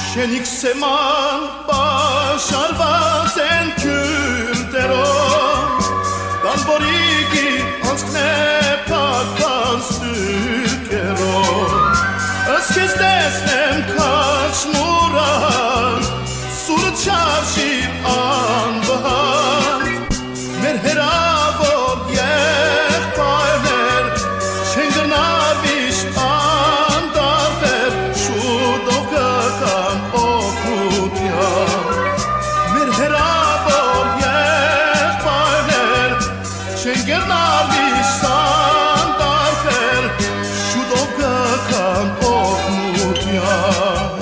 Շենիկ սեման պաշարված են քյուրտերով Դանբորիգի անցքն է պակված տուրկերով Ըստ քեզ տեսնեմ քաչմուրան Սուրը չարշի անվահան Մեր հերավոր եղբայրներ Չեն գրնար միշտ անդարբեր Շուտով կգան օգուտյան Մեր հերավոր եղբայրներ Չեն գրնար միշտ անդարբեր Շուտով կգան օգուտյան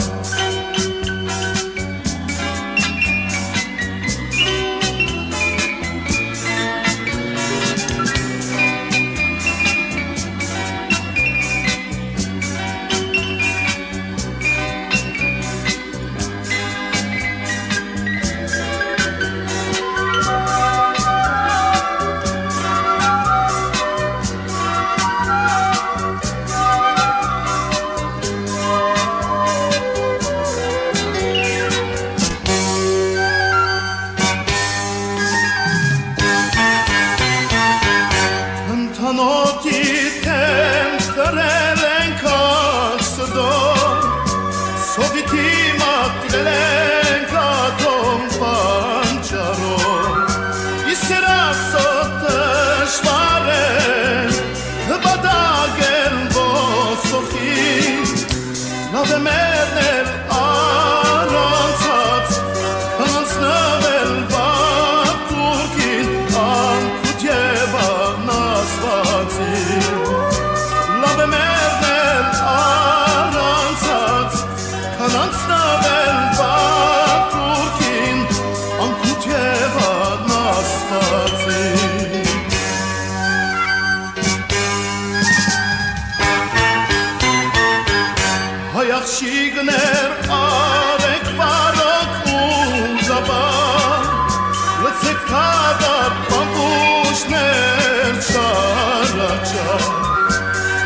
Շիգներ արեք բարոք ու զաբար Լծեք թագար պամպուշներ չարաչար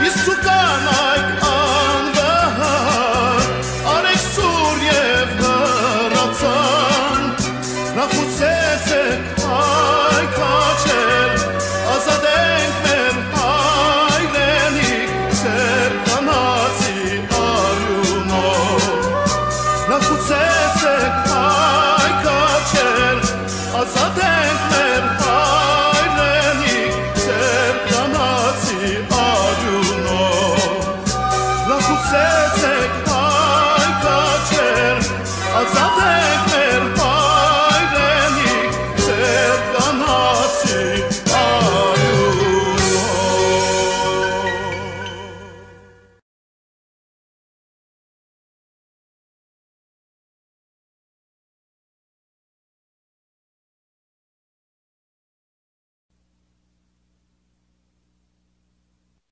Իսկ ու կանայք անվահար Արեք սուր և հրացան Նախուցեցեք հայ կաչեր Ազատենք մեր հայրենիք ծեր կանացի Նախուցեցեք